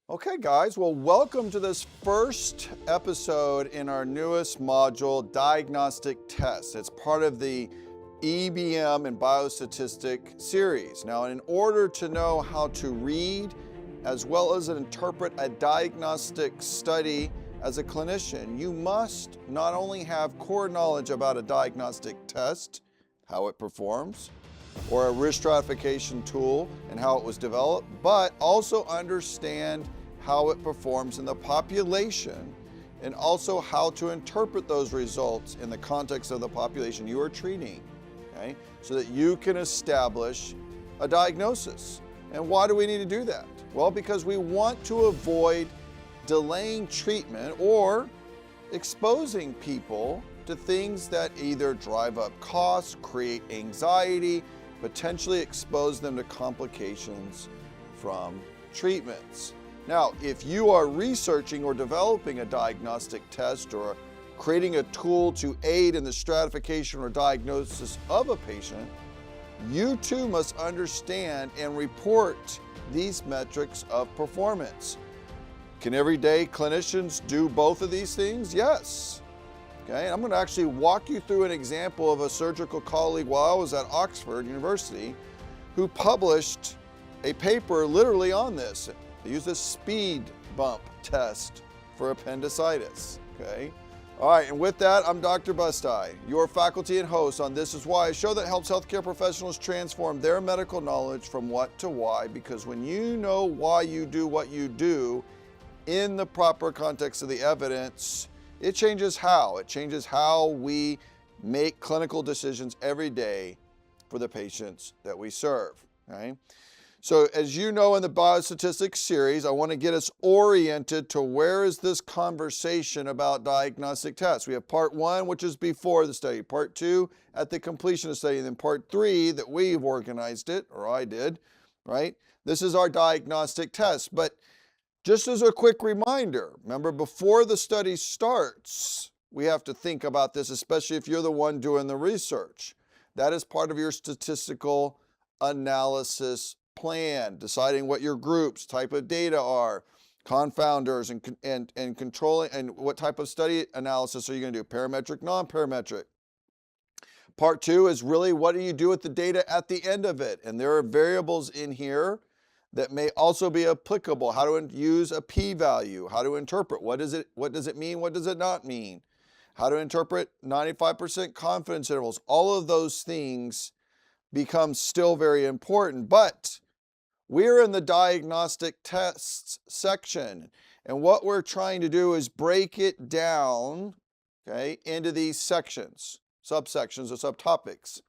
Okay, guys, well, welcome to this first episode in our newest module, Diagnostic Tests. It's part of the EBM and Biostatistics series. Now, in order to know how to read as well as interpret a diagnostic study as a clinician, you must not only have core knowledge about a diagnostic test, how it performs, or a risk stratification tool and how it was developed, but also understand how it performs in the population and also how to interpret those results in the context of the population you are treating, okay? So that you can establish a diagnosis. And why do we need to do that? Well, because we want to avoid delaying treatment or exposing people to things that either drive up costs, create anxiety, potentially expose them to complications from treatments. Now, if you are researching or developing a diagnostic test or creating a tool to aid in the stratification or diagnosis of a patient, you too must understand and report these metrics of performance. Can everyday clinicians do both of these things? Yes. Okay, I'm going to actually walk you through an example of a surgical colleague while I was at Oxford University who published a paper literally on this. They used a speed bump test for appendicitis. Okay. All right, and with that, I'm Dr. Busti, your faculty and host on This Is Why, a show that helps healthcare professionals transform their medical knowledge from what to why, because when you know why you do what you do in the proper context of the evidence, it changes how. It changes how we make clinical decisions every day for the patients that we serve. Okay? So as you know in the Biostatistics series, I want to get us oriented to where is this conversation about diagnostic tests. We have part one, which is before the study, part two at the completion of the study, and then part three that we've organized it, or I did, right? This is our diagnostic test. But just as a quick reminder, remember before the study starts, we have to think about this, especially if you're the one doing the research. That is part of your statistical analysis plan, deciding what your groups, type of data are, confounders, and controlling, and what type of study analysis are you going to do, parametric, non-parametric. Part two is really what do you do with the data at the end of it, and there are variables in here that may also be applicable. How to use a p-value, how to interpret, what does it mean, what does it not mean, how to interpret 95% confidence intervals. All of those things become still very important, but we're in the diagnostic tests section, and what we're trying to do is break it down, okay, into these sections, subsections or subtopics,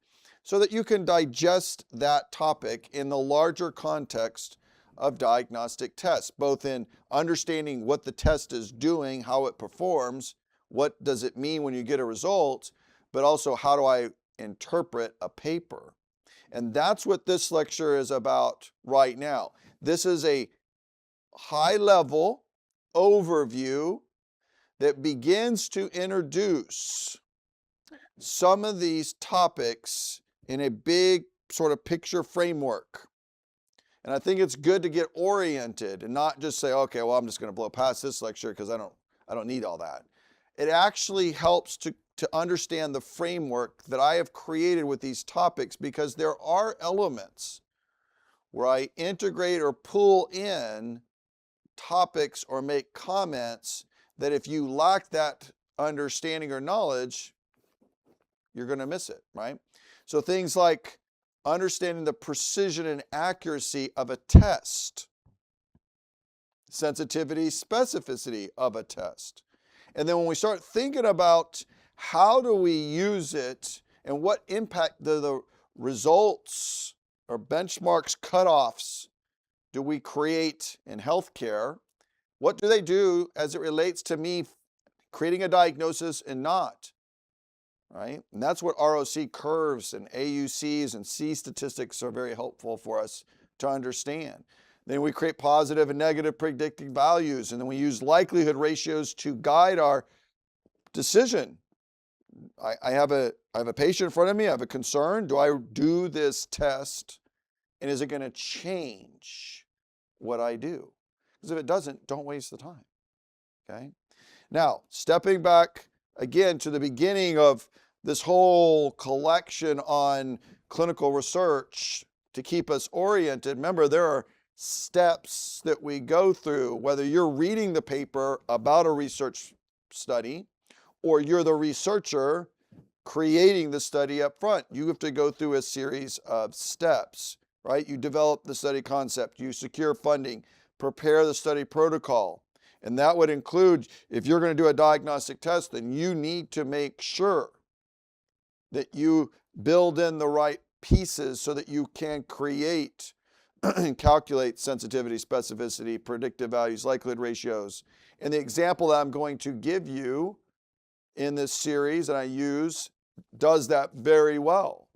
so that you can digest that topic in the larger context of diagnostic tests, both in understanding what the test is doing, how it performs, what does it mean when you get a result, but also how do I interpret a paper. And that's what this lecture is about right now. This is a high-level overview that begins to introduce some of these topics in a big sort of picture framework. And I think it's good to get oriented and not just say, okay, well, I'm just going to blow past this lecture because I don't need all that. It actually helps to understand the framework that I have created with these topics, because there are elements where I integrate or pull in topics or make comments that if you lack that understanding or knowledge, you're going to miss it, right? So things like understanding the precision and accuracy of a test, sensitivity, specificity of a test. And then when we start thinking about how do we use it and what impact do the results or benchmarks, cutoffs do we create in healthcare, what do they do as it relates to me creating a diagnosis and not? Right? And that's what ROC curves and AUCs and C statistics are very helpful for us to understand. Then we create positive and negative predictive values, and then we use likelihood ratios to guide our decision. I have a patient in front of me, I have a concern. Do I do this test, and is it going to change what I do? Because if it doesn't, don't waste the time, okay? Now, stepping back again to the beginning of this whole collection on clinical research to keep us oriented, remember there are steps that we go through, whether you're reading the paper about a research study or you're the researcher creating the study up front. You have to go through a series of steps, right? You develop the study concept, you secure funding, prepare the study protocol. And that would include, if you're going to do a diagnostic test, then you need to make sure that you build in the right pieces so that you can create and calculate sensitivity, specificity, predictive values, likelihood ratios. And the example that I'm going to give you in this series that I use does that very well.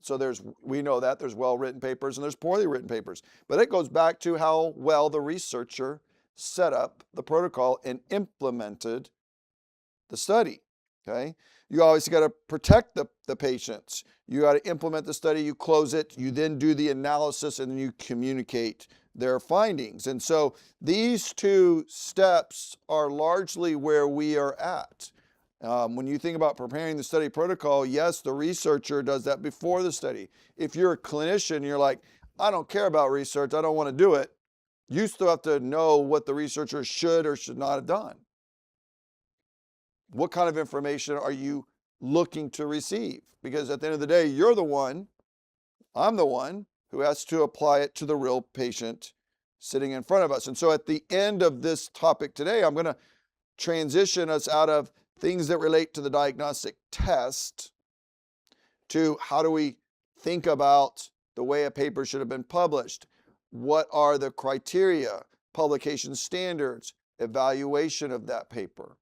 So we know that there's well-written papers and there's poorly written papers, but it goes back to how well the researcher set up the protocol and implemented the study, okay? You always got to protect the patients. You got to implement the study, you close it, you then do the analysis, and then you communicate their findings. And so these two steps are largely where we are at. When you think about preparing the study protocol, yes, the researcher does that before the study. If you're a clinician, you're like, I don't care about research, I don't want to do it. You still have to know what the researcher should or should not have done. What kind of information are you looking to receive? Because at the end of the day, you're the one, I'm the one who has to apply it to the real patient sitting in front of us. And so at the end of this topic today, I'm going to transition us out of things that relate to the diagnostic test to how do we think about the way a paper should have been published. What are the criteria, publication standards, evaluation of that paper,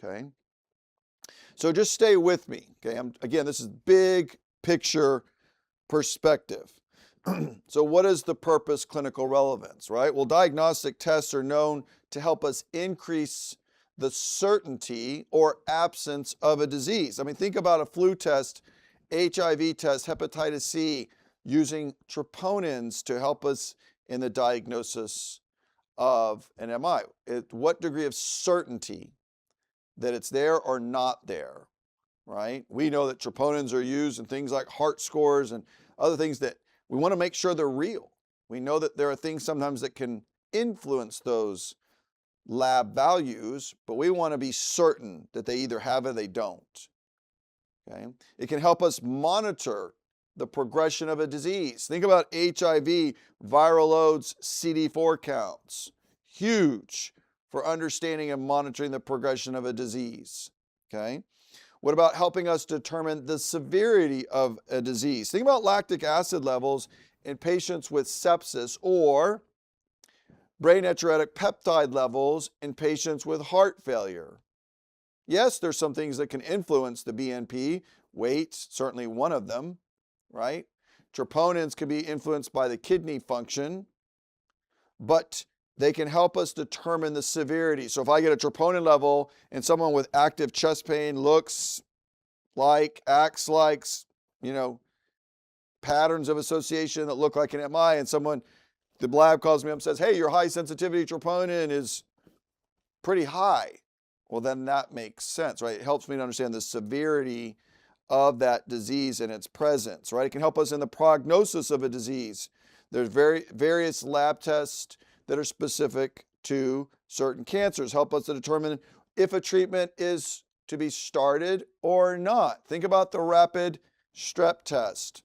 okay? So just stay with me, okay? Again, this is big picture perspective. So what is the purpose clinical relevance, right? Well, diagnostic tests are known to help us increase the certainty or absence of a disease. I mean, think about a flu test, HIV test, hepatitis C, using troponins to help us in the diagnosis of an MI. What degree of certainty that it's there or not there, right? We know that troponins are used in things like heart scores and other things that we want to make sure they're real. We know that there are things sometimes that can influence those lab values, but we want to be certain that they either have or they don't, okay? It can help us monitor the progression of a disease. Think about HIV, viral loads, CD4 counts. Huge for understanding and monitoring the progression of a disease, okay? What about helping us determine the severity of a disease? Think about lactic acid levels in patients with sepsis or brain natriuretic peptide levels in patients with heart failure. Yes, there's some things that can influence the BNP. Weight, certainly one of them, right? Troponins can be influenced by the kidney function, but they can help us determine the severity. So if I get a troponin level and someone with active chest pain looks like, acts like, patterns of association that look like an MI, and the lab calls me up and says, hey, your high sensitivity troponin is pretty high. Well, then that makes sense, right? It helps me to understand the severity of that disease and its presence, right? It can help us in the prognosis of a disease. There's various lab tests that are specific to certain cancers, help us to determine if a treatment is to be started or not. Think about the rapid strep test,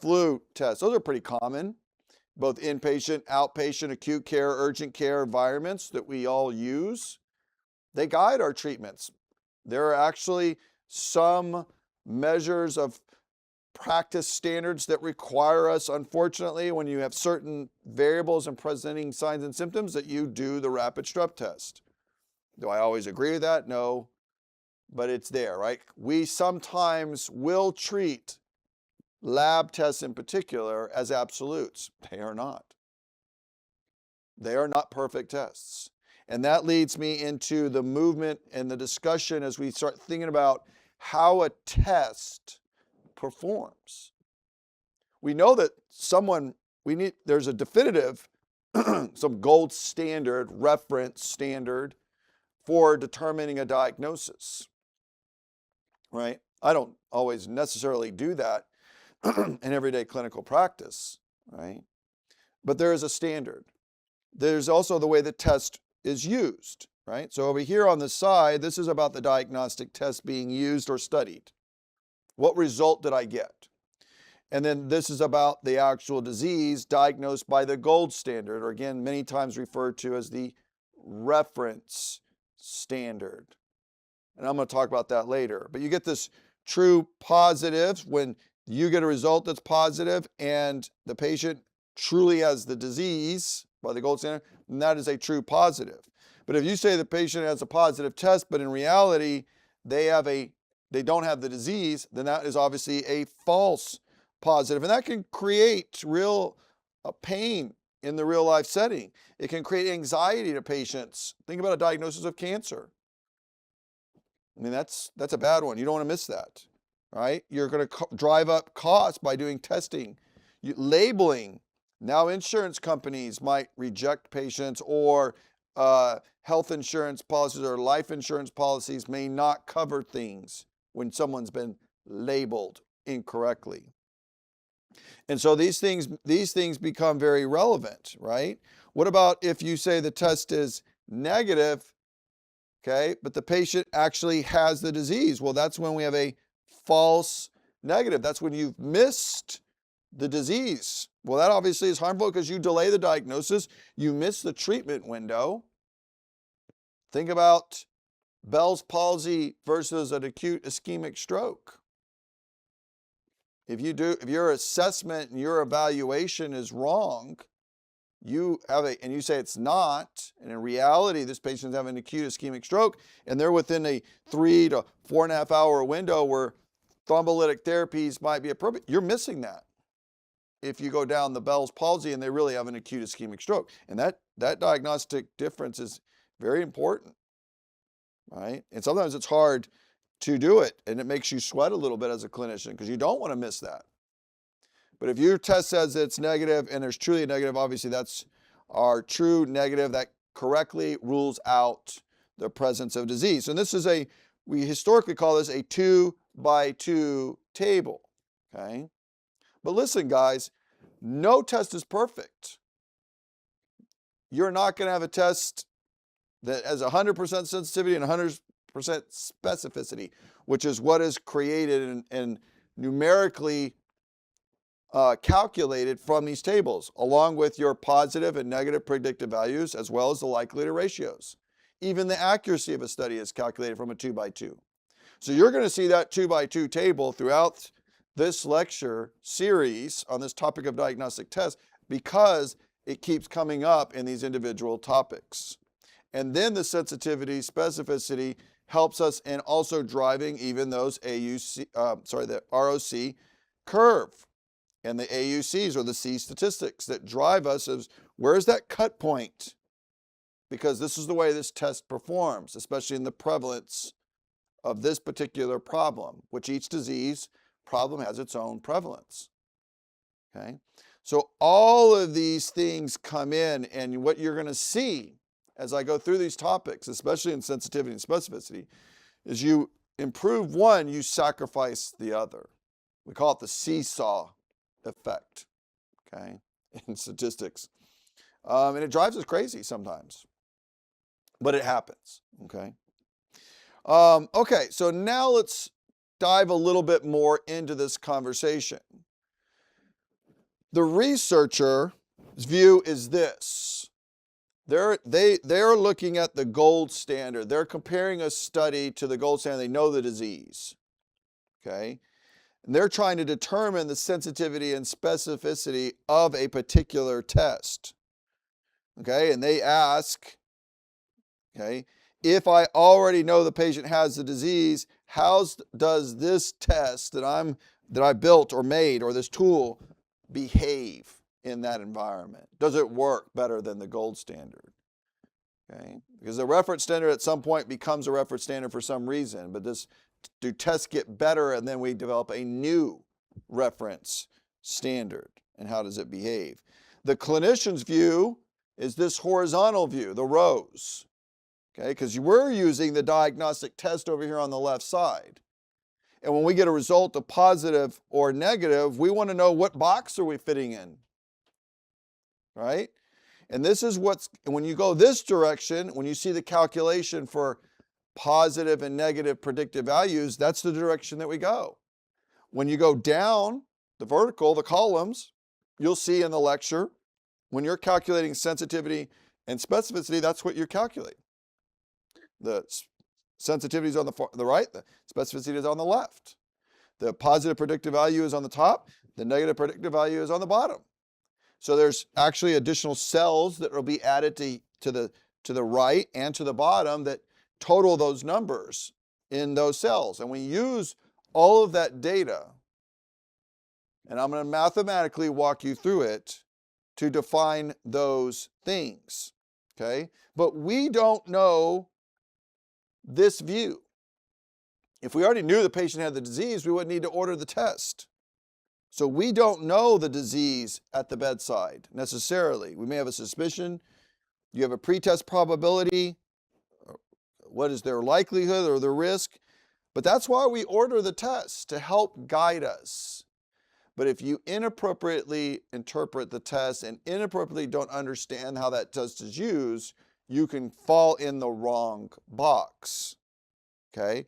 flu test. Those are pretty common, both inpatient, outpatient, acute care, urgent care environments that we all use. They guide our treatments. There are actually some measures of practice standards that require us, unfortunately, when you have certain variables and presenting signs and symptoms, that you do the rapid strep test. Do I always agree with that? No, but it's there, right? We sometimes will treat lab tests in particular as absolutes. They are not. They are not perfect tests. And that leads me into the movement and the discussion as we start thinking about how a test performs. We know that there's a definitive some gold standard, reference standard for determining a diagnosis, right? I don't always necessarily do that in everyday clinical practice, right? But there is a standard. There's also the way the test is used, right? So over here on the side, this is about the diagnostic test being used or studied. What result did I get? And then this is about the actual disease diagnosed by the gold standard, or again, many times referred to as the reference standard. And I'm going to talk about that later. But you get this true positive when you get a result that's positive and the patient truly has the disease by the gold standard, then that is a true positive. But if you say the patient has a positive test, but in reality they don't have the disease, then that is obviously a false positive. And that can create real pain in the real life setting. It can create anxiety to patients. Think about a diagnosis of cancer. I mean, that's a bad one. You don't want to miss that, right? You're going to drive up costs by doing testing. Labeling. Now insurance companies might reject patients, or health insurance policies or life insurance policies may not cover things when someone's been labeled incorrectly. And so these things become very relevant, right? What about if you say the test is negative, okay, but the patient actually has the disease? Well, that's when we have a false negative. That's when you've missed the disease. Well, that obviously is harmful because you delay the diagnosis, you miss the treatment window. Think about Bell's palsy versus an acute ischemic stroke. If your assessment and your evaluation is wrong, and you say it's not, and in reality this patient's having an acute ischemic stroke, and they're within a 3 to 4.5 hour window where thrombolytic therapies might be appropriate, you're missing that if you go down the Bell's palsy and they really have an acute ischemic stroke. And that diagnostic difference is very important, right? And sometimes it's hard to do it, and it makes you sweat a little bit as a clinician because you don't want to miss that. But if your test says it's negative and there's truly a negative, obviously that's our true negative that correctly rules out the presence of disease. And this is we historically call this a 2-by-2 table, okay? But listen, guys, no test is perfect. You're not going to have a test that has 100% sensitivity and 100% specificity, which is what is created and numerically calculated from these tables, along with your positive and negative predictive values, as well as the likelihood ratios. Even the accuracy of a study is calculated from a 2-by-2. So you're going to see that 2-by-2 table throughout this lecture series on this topic of diagnostic tests because it keeps coming up in these individual topics. And then the sensitivity, specificity helps in and also driving even those the ROC curve. And the AUCs, or the C statistics, that drive us as where's that cut point? Because this is the way this test performs, especially in the prevalence of this particular problem, which each disease problem has its own prevalence. Okay? So all of these things come in, and what you're going to see as I go through these topics, especially in sensitivity and specificity, is you improve one, you sacrifice the other. We call it the seesaw effect, okay, in statistics. And it drives us crazy sometimes, but it happens, okay? Okay, so now let's dive a little bit more into this conversation. The researcher's view is this. They're looking at the gold standard. They're comparing a study to the gold standard. They know the disease, okay? And they're trying to determine the sensitivity and specificity of a particular test, okay? And they ask, okay, if I already know the patient has the disease, how does this test that I built or made, or this tool, behave in that environment? Does it work better than the gold standard? Okay, because the reference standard at some point becomes a reference standard for some reason, but do tests get better and then we develop a new reference standard, and how does it behave? The clinician's view is this horizontal view, the rows, okay? Because we're using the diagnostic test over here on the left side. And when we get a result of positive or negative, we want to know what box are we fitting in, right? And this is when you go this direction, when you see the calculation for positive and negative predictive values, that's the direction that we go. When you go down the vertical, the columns, you'll see in the lecture, when you're calculating sensitivity and specificity, that's what you're calculating. The sensitivity is on the right, the specificity is on the left. The positive predictive value is on the top, the negative predictive value is on the bottom. So there's actually additional cells that will be added to the right and to the bottom that total those numbers in those cells. And we use all of that data, and I'm going to mathematically walk you through it to define those things, okay? But we don't know this view. If we already knew the patient had the disease, we wouldn't need to order the test. So we don't know the disease at the bedside necessarily. We may have a suspicion. You have a pretest probability. What is their likelihood or their risk? But that's why we order the test, to help guide us. But if you inappropriately interpret the test and inappropriately don't understand how that test is used, you can fall in the wrong box, okay?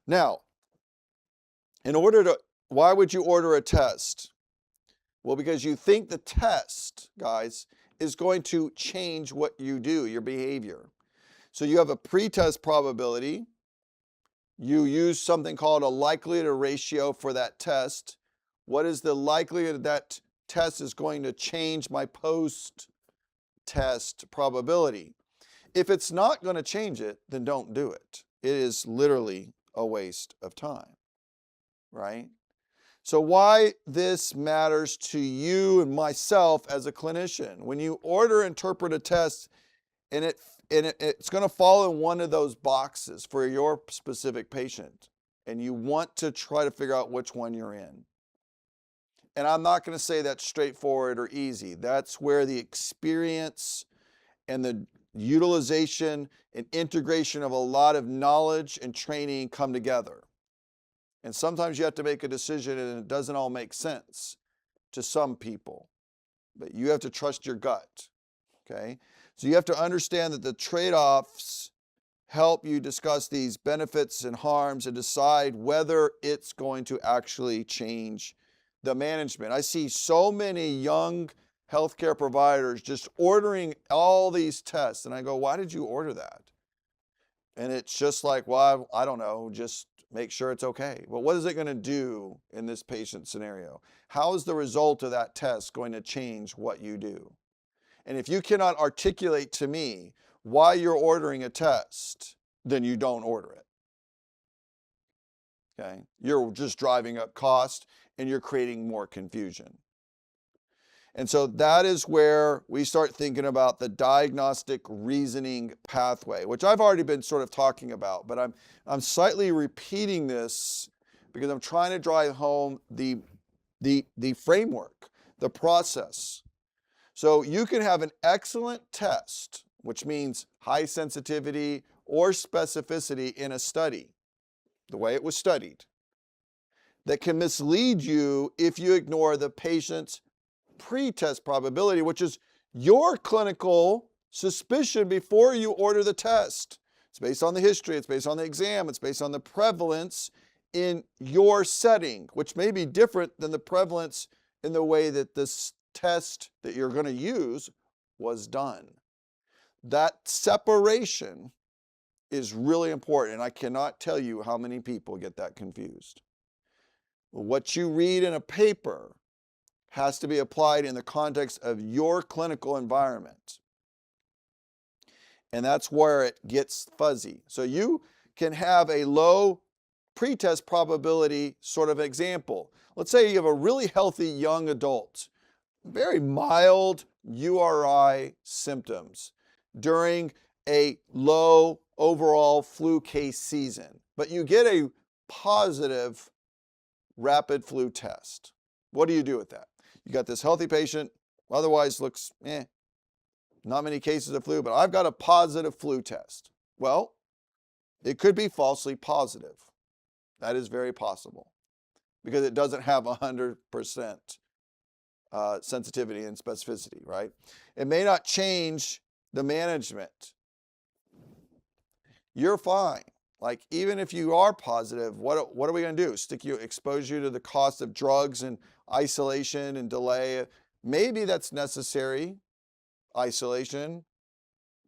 Now, why would you order a test? Well, because you think the test, guys, is going to change what you do, your behavior. So you have a pretest probability. You use something called a likelihood ratio for that test. What is the likelihood that test is going to change my post-test probability? If it's not going to change it, then don't do it. It is literally a waste of time, right? So why this matters to you and myself as a clinician. When you interpret a test and it's going to fall in one of those boxes for your specific patient, and you want to try to figure out which one you're in. And I'm not going to say that's straightforward or easy. That's where the experience and the utilization and integration of a lot of knowledge and training come together. And sometimes you have to make a decision and it doesn't all make sense to some people. But you have to trust your gut, okay? So you have to understand that the trade-offs help you discuss these benefits and harms and decide whether it's going to actually change the management. I see so many young healthcare providers just ordering all these tests, and I go, why did you order that? And it's just like, well, I don't know, just make sure it's okay. Well, what is it going to do in this patient scenario? How is the result of that test going to change what you do? And if you cannot articulate to me why you're ordering a test, then you don't order it. Okay? You're just driving up cost and you're creating more confusion. And so that is where we start thinking about the diagnostic reasoning pathway, which I've already been sort of talking about, but I'm slightly repeating this because I'm trying to drive home the framework, the process. So you can have an excellent test, which means high sensitivity or specificity in a study, the way it was studied, that can mislead you if you ignore the patient's pretest probability, which is your clinical suspicion before you order the test. It's based on the history, it's based on the exam, it's based on the prevalence in your setting, which may be different than the prevalence in the way that this test that you're going to use was done. That separation is really important, and I cannot tell you how many people get that confused. What you read in a paper has to be applied in the context of your clinical environment. And that's where it gets fuzzy. So you can have a low pretest probability sort of example. Let's say you have a really healthy young adult, very mild URI symptoms during a low overall flu case season, but you get a positive rapid flu test. What do you do with that? You got this healthy patient, otherwise looks not many cases of flu, but I've got a positive flu test. Well, it could be falsely positive. That is very possible because it doesn't have 100% sensitivity and specificity, right? It may not change the management. You're fine. Like, even if you are positive, what are we going to do? Expose you to the cost of drugs and isolation and delay? Maybe that's necessary, isolation,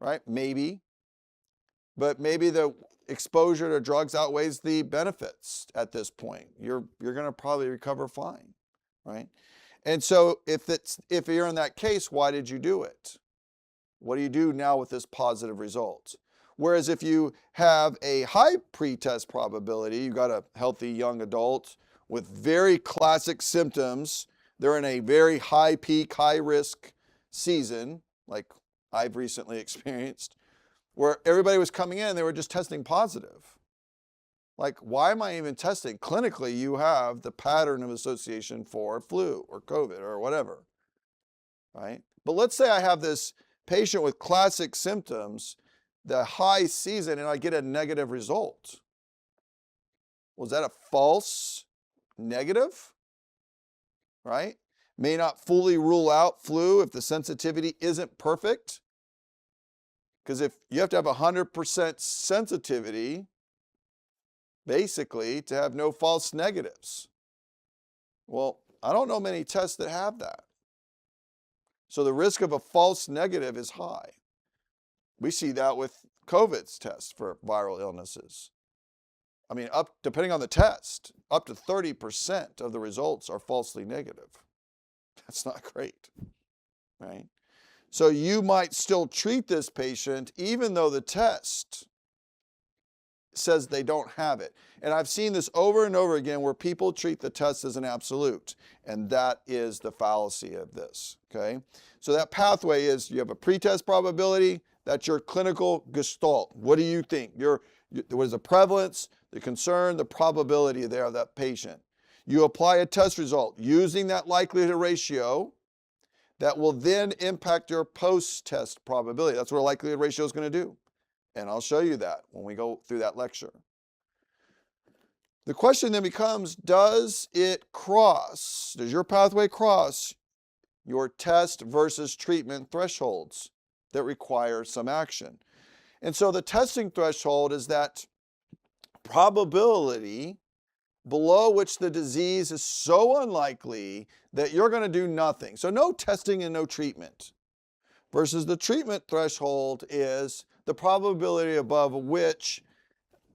right? Maybe. But maybe the exposure to drugs outweighs the benefits at this point. You're going to probably recover fine, right? And so if you're in that case, why did you do it? What do you do now with this positive result? Whereas if you have a high pretest probability, you've got a healthy young adult with very classic symptoms, they're in a very high peak, high risk season, like I've recently experienced, where everybody was coming in, they were just testing positive. Like, why am I even testing? Clinically, you have the pattern of association for flu or COVID or whatever, right? But let's say I have this patient with classic symptoms, the high season, and I get a negative result. Was that a false negative? Right? May not fully rule out flu if the sensitivity isn't perfect. Because if you have to have 100% sensitivity, basically, to have no false negatives. Well, I don't know many tests that have that. So the risk of a false negative is high. We see that with COVID's tests for viral illnesses. I mean, depending on the test, up to 30% of the results are falsely negative. That's not great, right? So you might still treat this patient even though the test says they don't have it. And I've seen this over and over again where people treat the test as an absolute, and that is the fallacy of this, okay? So that pathway is you have a pretest probability, that's your clinical gestalt. What do you think? What is the prevalence, the concern, the probability there of that patient? You apply a test result using that likelihood ratio that will then impact your post-test probability. That's what a likelihood ratio is going to do. And I'll show you that when we go through that lecture. The question then becomes, does your pathway cross your test versus treatment thresholds that require some action? And so the testing threshold is that probability below which the disease is so unlikely that you're going to do nothing. So no testing and no treatment. Versus the treatment threshold is the probability above which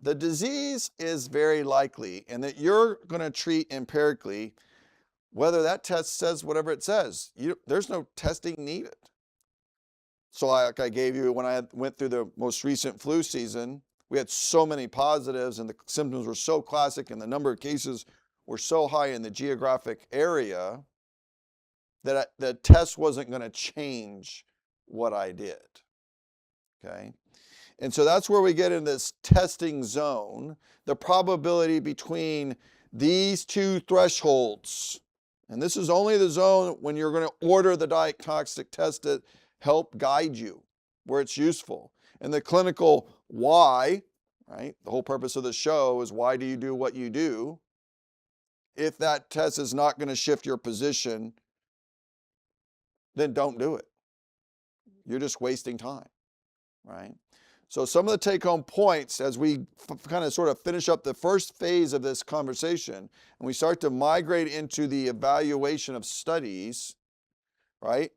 the disease is very likely and that you're going to treat empirically, whether that test says whatever it says. There's no testing needed. So like I gave you when I went through the most recent flu season, we had so many positives and the symptoms were so classic and the number of cases were so high in the geographic area that the test wasn't going to change what I did, okay? And so that's where we get in this testing zone, the probability between these two thresholds. And this is only the zone when you're going to order the diagnostic test to help guide you where it's useful. And the clinical why, right? The whole purpose of the show is why do you do what you do? If that test is not going to shift your position, then don't do it. You're just wasting time, right? So some of the take-home points as we kind of sort of finish up the first phase of this conversation and we start to migrate into the evaluation of studies, right?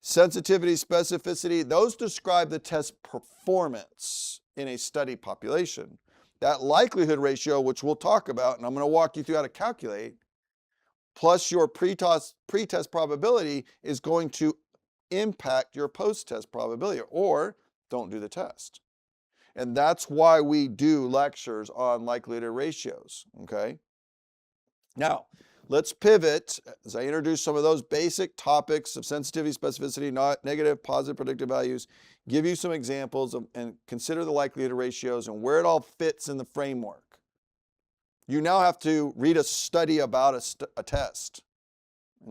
Sensitivity, specificity, those describe the test performance in a study population. That likelihood ratio, which we'll talk about, and I'm going to walk you through how to calculate, plus your pretest probability is going to impact your post-test probability, or don't do the test. And that's why we do lectures on likelihood ratios, okay? Now, let's pivot as I introduce some of those basic topics of sensitivity, specificity, negative, positive, predictive values, give you some examples and consider the likelihood ratios and where it all fits in the framework. You now have to read a study about a test,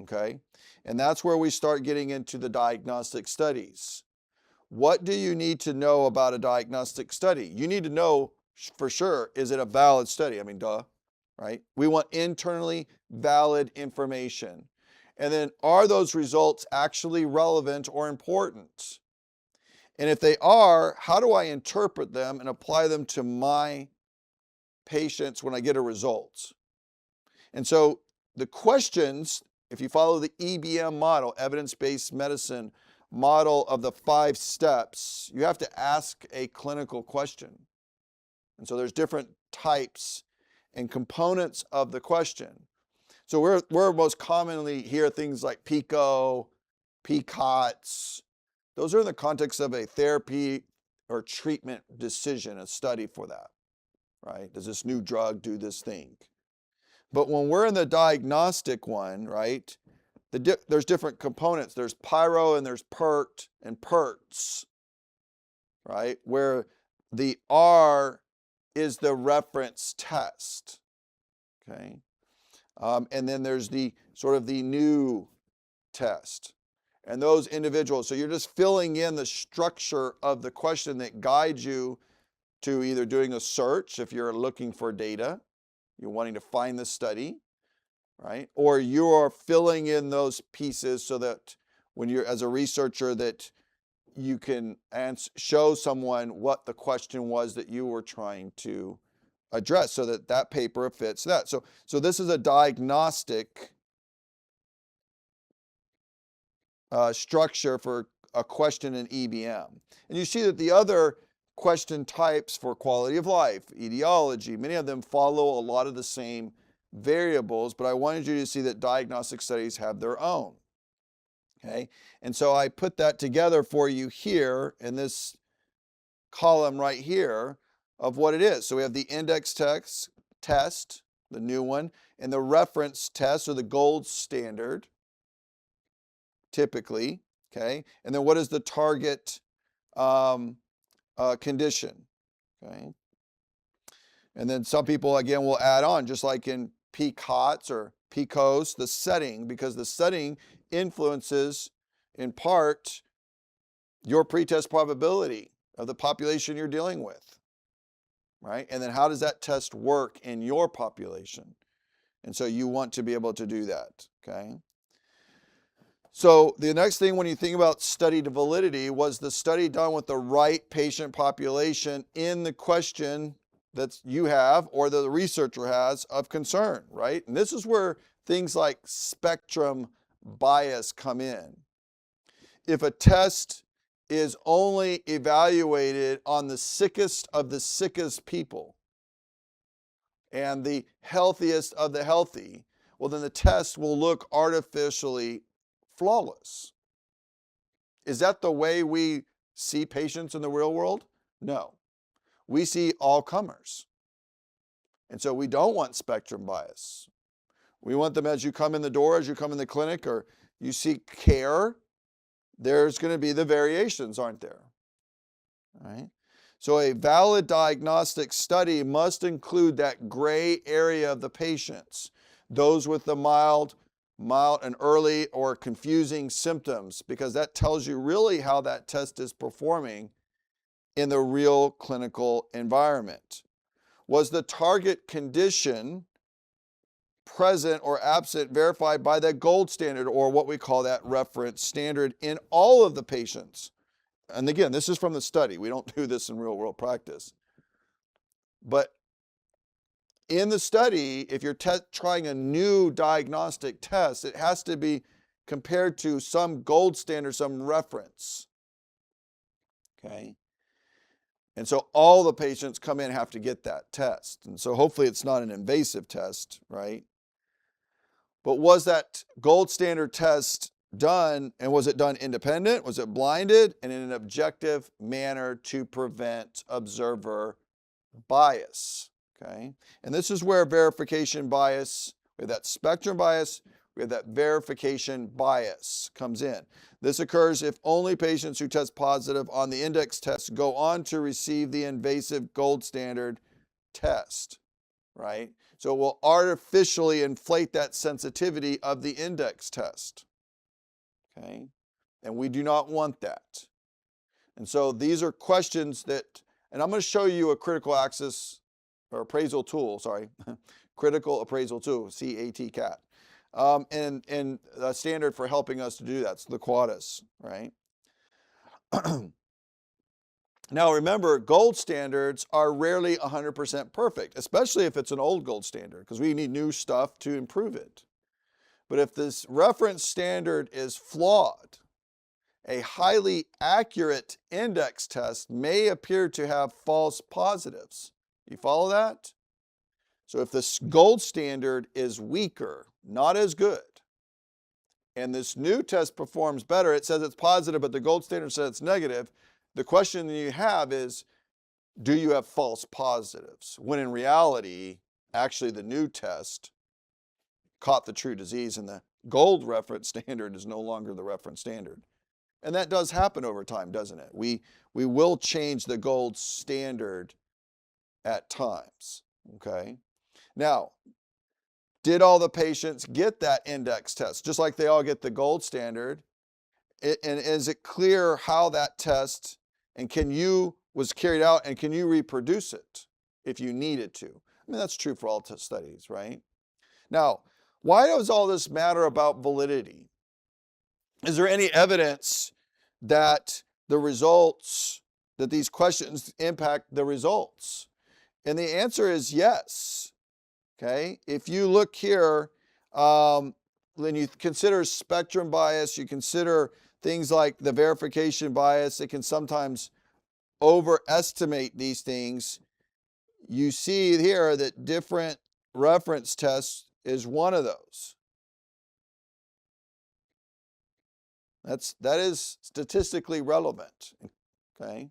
okay? And that's where we start getting into the diagnostic studies. What do you need to know about a diagnostic study? You need to know for sure, is it a valid study? I mean, duh, right? We want internally valid information. And then, are those results actually relevant or important? And if they are, how do I interpret them and apply them to my patients when I get a result? And so the questions, if you follow the EBM model, evidence-based medicine model of the 5 steps, you have to ask a clinical question. And so there's different types and components of the question. So we're most commonly hear things like PICO, PCOTS. Those are in the context of a therapy or treatment decision, a study for that, right? Does this new drug do this thing? But when we're in the diagnostic one, right, there's different components. There's PIRO and there's PIRT and PIRTs, right, where the R is the reference test, okay? And then there's the sort of the new test. And those individuals, so you're just filling in the structure of the question that guides you to either doing a search if you're looking for data, you're wanting to find the study, right? Or you are filling in those pieces so that when you're, as a researcher, that you can show someone what the question was that you were trying to address so that that paper fits that. So this is a diagnostic structure for a question in EBM. And you see that the other question types for quality of life, etiology, many of them follow a lot of the same variables, but I wanted you to see that diagnostic studies have their own. Okay, and so I put that together for you here in this column right here of what it is. So we have the index test, the new one, and the reference test, or the gold standard, typically, okay? And then what is the target condition, okay? And then some people, again, will add on, just like in PCOTS or PICOS, the setting, because the setting influences, in part, your pretest probability of the population you're dealing with, right? And then how does that test work in your population? And so you want to be able to do that, okay? So the next thing when you think about study validity, was the study done with the right patient population in the question that you have or the researcher has of concern, right? And this is where things like spectrum bias come in. If a test is only evaluated on the sickest of the sickest people and the healthiest of the healthy, well, then the test will look artificially flawless. Is that the way we see patients in the real world? No. We see all comers. And so we don't want spectrum bias. We want them as you come in the door, as you come in the clinic, or you seek care, there's going to be the variations, aren't there? All right? So a valid diagnostic study must include that gray area of the patients, those with the mild and early or confusing symptoms, because that tells you really how that test is performing in the real clinical environment. Was the target condition present or absent verified by that gold standard, or what we call that reference standard, in all of the patients? And again, this is from the study. We don't do this in real world practice. But in the study, if you're trying a new diagnostic test, it has to be compared to some gold standard, some reference. Okay? And so all the patients come in have to get that test. And so hopefully it's not an invasive test, right? But was that gold standard test done, and was it done independent? Was it blinded and in an objective manner to prevent observer bias? Okay, and this is where verification bias, we have that spectrum bias, we have that verification bias comes in. This occurs if only patients who test positive on the index test go on to receive the invasive gold standard test, right? So it will artificially inflate that sensitivity of the index test, okay? And we do not want that. And so these are questions that, and I'm going to show you a critical access or appraisal tool, sorry, critical appraisal tool, CAT, and a standard for helping us to do that. It's the QUADAS, right? Now remember, gold standards are rarely 100% perfect, especially if it's an old gold standard, because we need new stuff to improve it. But if this reference standard is flawed, a highly accurate index test may appear to have false positives. You follow that? So if this gold standard is weaker, not as good, and this new test performs better, it says it's positive, but the gold standard says it's negative, the question you have is, do you have false positives? When in reality, actually the new test caught the true disease and the gold reference standard is no longer the reference standard. And that does happen over time, doesn't it? We will change the gold standard at times, okay? Now, did all the patients get that index test, just like they all get the gold standard? And is it clear how that test was carried out, and can you reproduce it if you needed to? I mean, that's true for all test studies, right? Now, why does all this matter about validity? Is there any evidence that these questions impact the results? And the answer is yes, okay? If you look here, when you consider spectrum bias, you consider things like the verification bias, it can sometimes overestimate these things. You see here that different reference tests is one of those. That is statistically relevant, okay?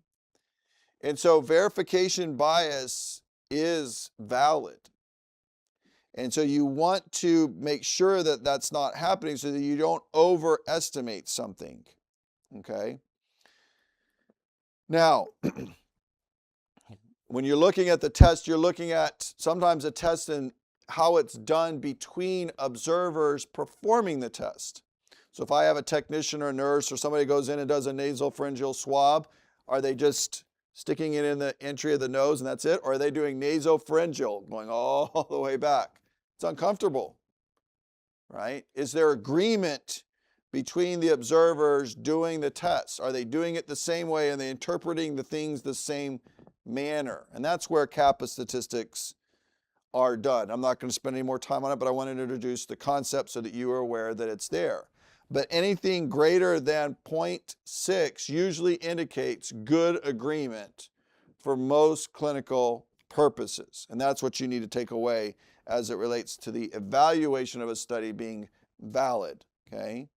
And so verification bias is valid. And so you want to make sure that that's not happening so that you don't overestimate something, okay? Now, when you're looking at the test, you're looking at sometimes a test and how it's done between observers performing the test. So if I have a technician or a nurse or somebody goes in and does a nasopharyngeal swab, are they just sticking it in the entry of the nose and that's it? Or are they doing nasopharyngeal, going all the way back? It's uncomfortable, right? Is there agreement between the observers doing the test? Are they doing it the same way? And they interpreting the things the same manner? And that's where kappa statistics are done. I'm not going to spend any more time on it, but I want to introduce the concept so that you are aware that it's there. But anything greater than 0.6 usually indicates good agreement for most clinical purposes. And that's what you need to take away as it relates to the evaluation of a study being valid, okay?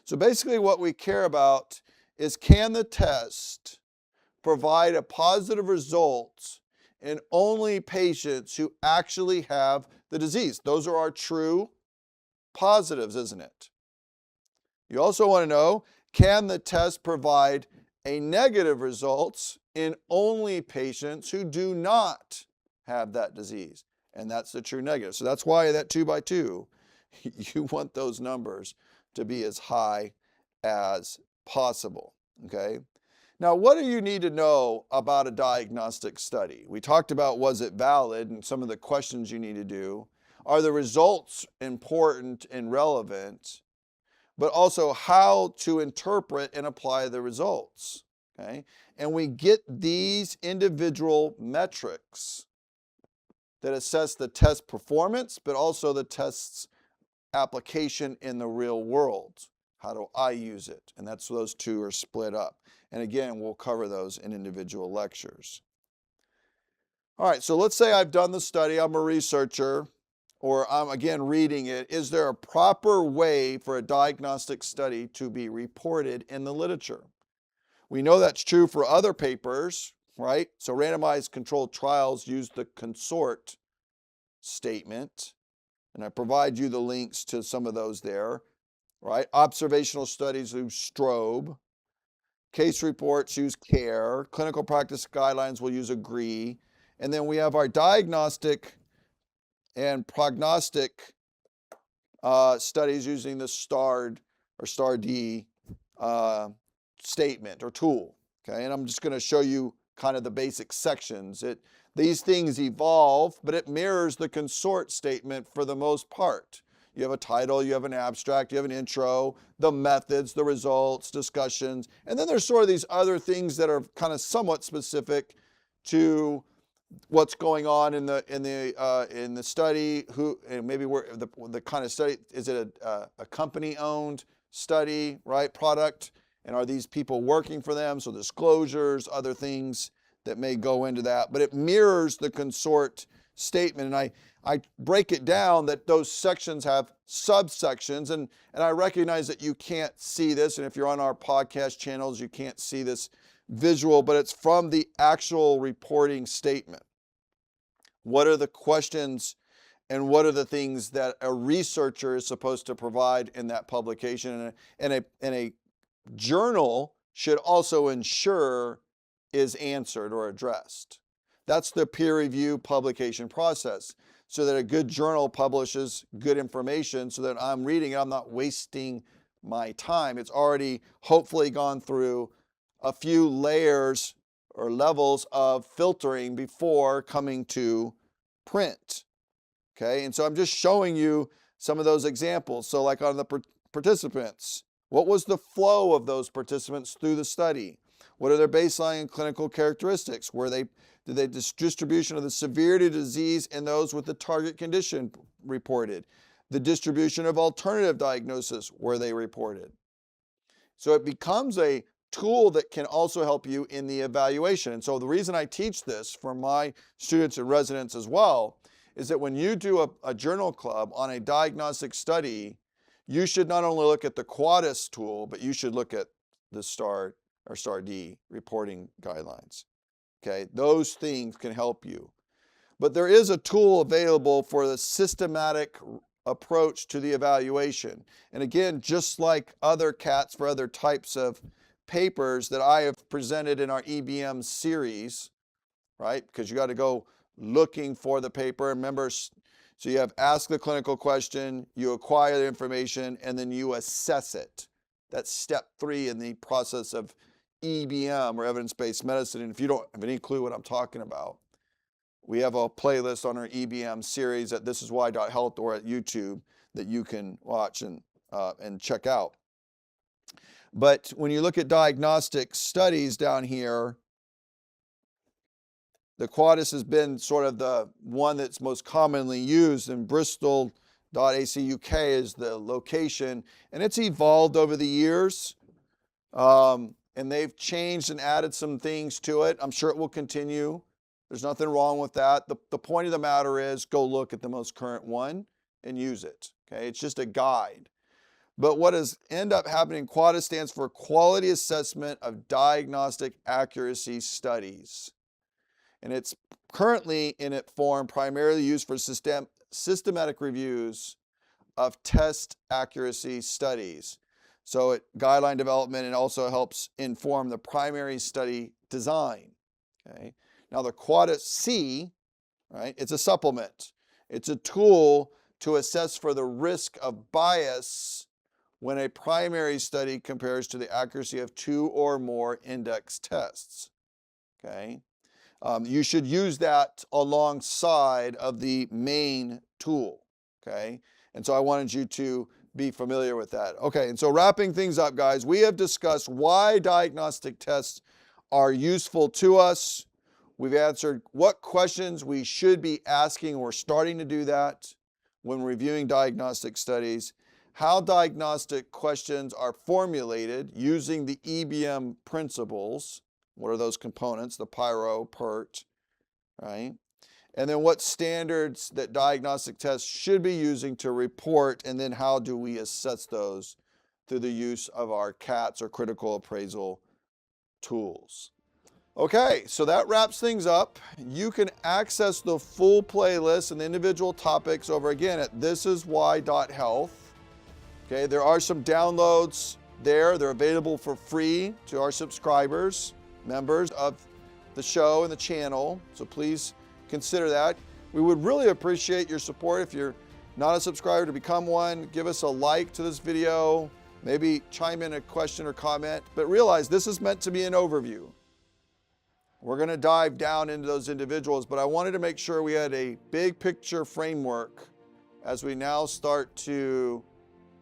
So basically what we care about is, can the test provide a positive result in only patients who actually have the disease? Those are our true positives, isn't it? You also want to know, can the test provide a negative results in only patients who do not have that disease? And that's the true negative. So that's why that 2 by 2, you want those numbers to be as high as possible, okay? Now, what do you need to know about a diagnostic study? We talked about, was it valid, and some of the questions you need to do. Are the results important and relevant? But also how to interpret and apply the results, okay? And we get these individual metrics that assess the test performance, but also the test's application in the real world. How do I use it? And that's those two are split up. And again, we'll cover those in individual lectures. All right, so let's say I've done the study, I'm a researcher, or I'm again reading it. Is there a proper way for a diagnostic study to be reported in the literature? We know that's true for other papers, right? So randomized controlled trials use the consort statement, and I provide you the links to some of those there, right? Observational studies use strobe, case reports use care, clinical practice guidelines will use agree, and then we have our diagnostic and prognostic studies using the STARD or STAR-D statement or tool, Okay, and I'm just going to show you kind of the basic sections. These things evolve, but it mirrors the consort statement for the most part. You have a title, you have an abstract, you have an intro, the methods, the results, discussions, and then there's sort of these other things that are kind of somewhat specific to what's going on in the study, who, and maybe where the kind of study, is it a company-owned study, right, product, and are these people working for them? So disclosures, other things that may go into that, but it mirrors the consort statement, and I break it down that those sections have subsections, and I recognize that you can't see this, and if you're on our podcast channels, you can't see this visual, but it's from the actual reporting statement. What are the questions and what are the things that a researcher is supposed to provide in that publication? And a journal should also ensure is answered or addressed. That's the peer review publication process, so that a good journal publishes good information so that I'm reading it, I'm not wasting my time. It's already hopefully gone through a few layers or levels of filtering before coming to print. Okay, and so I'm just showing you some of those examples. So like on the participants, what was the flow of those participants through the study? What are their baseline and clinical characteristics? Did they distribution of the severity of disease in those with the target condition reported? The distribution of alternative diagnosis, were they reported? So it becomes a tool that can also help you in the evaluation. And so the reason I teach this for my students and residents as well is that when you do a journal club on a diagnostic study, you should not only look at the QUADAS tool, but you should look at the STAR or STAR-D reporting guidelines. Okay, those things can help you. But there is a tool available for the systematic approach to the evaluation. And again, just like other CATs for other types of papers that I have presented in our EBM series, right? Because you got to go looking for the paper. Remember, so you have ask the clinical question, you acquire the information, and then you assess it. That's step 3 in the process of EBM or evidence-based medicine. And if you don't have any clue what I'm talking about, we have a playlist on our EBM series at thisiswhy.health or at YouTube that you can watch and check out. But when you look at diagnostic studies down here, the QUADAS has been sort of the one that's most commonly used, and Bristol.ac.uk is the location, and it's evolved over the years, and they've changed and added some things to it. I'm sure it will continue. There's nothing wrong with that. The point of the matter is go look at the most current one and use it. Okay, it's just a guide. But what has ended up happening, QUADAS stands for Quality Assessment of Diagnostic Accuracy Studies. And it's currently in its form primarily used for systematic reviews of test accuracy studies. So it guideline development, and also helps inform the primary study design. Okay. Now the QUADAS C, right, it's a supplement. It's a tool to assess for the risk of bias when a primary study compares to the accuracy of 2 or more index tests. Okay. You should use that alongside of the main tool. Okay. And so I wanted you to be familiar with that. Okay. And so wrapping things up, guys, we have discussed why diagnostic tests are useful to us. We've answered what questions we should be asking. We're starting to do that when reviewing diagnostic studies. How diagnostic questions are formulated using the EBM principles. What are those components? The PIRO, PIRT, right? And then what standards that diagnostic tests should be using to report, and then how do we assess those through the use of our CATs or critical appraisal tools. Okay, so that wraps things up. You can access the full playlist and the individual topics over again at thisiswhy.health. Okay, there are some downloads there. They're available for free to our subscribers, members of the show and the channel. So please consider that. We would really appreciate your support. If you're not a subscriber, to become one, give us a like to this video, maybe chime in a question or comment, but realize this is meant to be an overview. We're going to dive down into those individuals, but I wanted to make sure we had a big picture framework as we now start to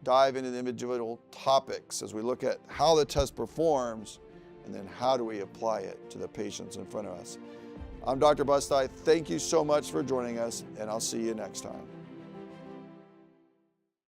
dive into the individual topics, as we look at how the test performs and then how do we apply it to the patients in front of us. I'm Dr. Busti. Thank you so much for joining us, and I'll see you next time.